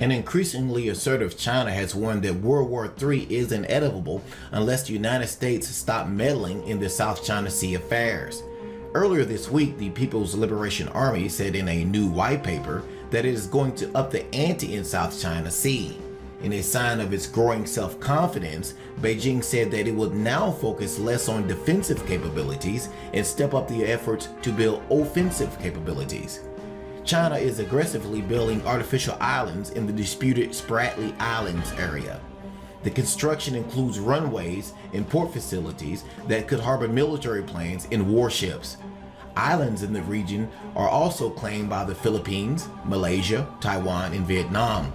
An increasingly assertive China has warned that World War III is inevitable unless the United States stop meddling in the South China Sea affairs. Earlier this week, the People's Liberation Army said in a new white paper that it is going to up the ante in South China Sea. In a sign of its growing self-confidence, Beijing said that it would now focus less on defensive capabilities and step up the efforts to build offensive capabilities. China is aggressively building artificial islands in the disputed Spratly Islands area. The construction includes runways and port facilities that could harbor military planes and warships. Islands in the region are also claimed by the Philippines, Malaysia, Taiwan, and Vietnam,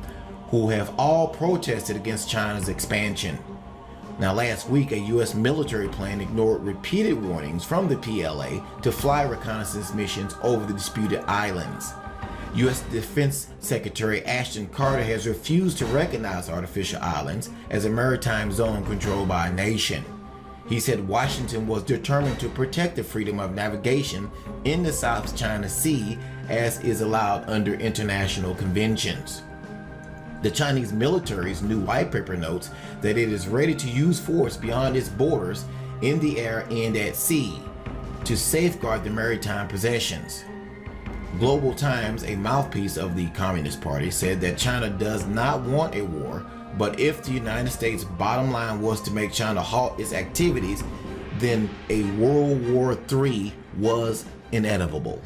who have all protested against China's expansion. Now, last week, a U.S. military plane ignored repeated warnings from the PLA to fly reconnaissance missions over the disputed islands. U.S. Defense Secretary Ashton Carter has refused to recognize artificial islands as a maritime zone controlled by a nation. He said Washington was determined to protect the freedom of navigation in the South China Sea as is allowed under international conventions. The Chinese military's new white paper notes that it is ready to use force beyond its borders in the air and at sea to safeguard the maritime possessions. Global Times, a mouthpiece of the Communist Party, said that China does not want a war, but if the United States' bottom line was to make China halt its activities, then a World War III was inevitable.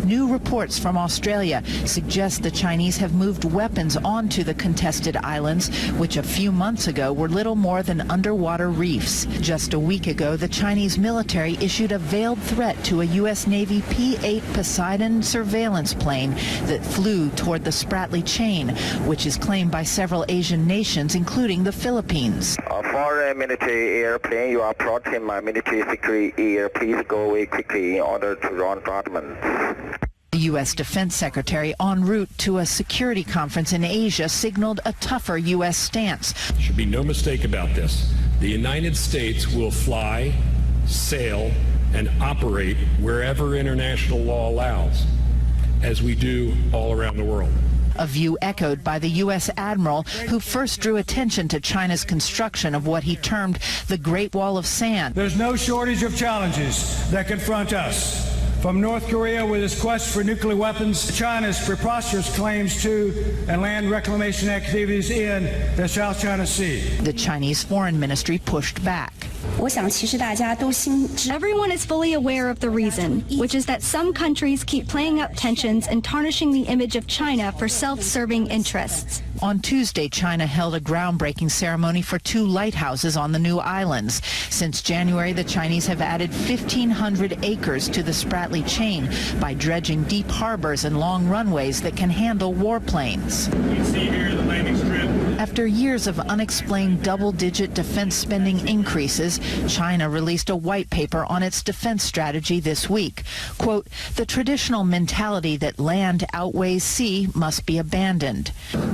New reports from Australia suggest the Chinese have moved weapons onto the contested islands, which a few months ago were little more than underwater reefs. Just a week ago, the Chinese military issued a veiled threat to a U.S. Navy P-8 Poseidon surveillance plane that flew toward the Spratly Chain, which is claimed by several Asian nations, including the Philippines. For a military airplane, you are approaching my military security air. Please go away quickly in order to run department. The U.S. Defense Secretary, en route to a security conference in Asia, signaled a tougher U.S. stance. There should be no mistake about this. The United States will fly, sail, and operate wherever international law allows, as we do all around the world. A view echoed by the U.S. Admiral, who first drew attention to China's construction of what he termed the Great Wall of Sand. There's no shortage of challenges that confront us. From North Korea with its quest for nuclear weapons, China's preposterous claims to and land reclamation activities in the South China Sea. The Chinese Foreign Ministry pushed back. Everyone is fully aware of the reason, which is that some countries keep playing up tensions and tarnishing the image of China for self-serving interests. On Tuesday, China held a groundbreaking ceremony for 2 lighthouses on the new islands. Since January, the Chinese have added 1,500 acres to the Spratly Chain by dredging deep harbors and long runways that can handle warplanes. You can see here the landing strip. After years of unexplained double-digit defense spending increases, China released a white paper on its defense strategy this week. Quote, "The traditional mentality that land outweighs sea must be abandoned.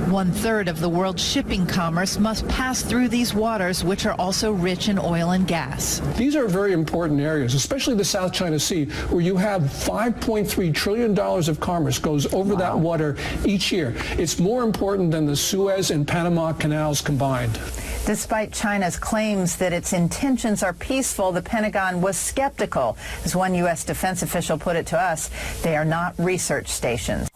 1/3 of the world's shipping commerce must pass through these waters, which are also rich in oil and gas." These are very important areas, especially the South China Sea, where you have $5.3 trillion of commerce goes over that water each year. It's more important than the Suez and Panama canals combined. Despite China's claims that its intentions are peaceful, the Pentagon was skeptical. As one U.S. defense official put it to us, they are not research stations.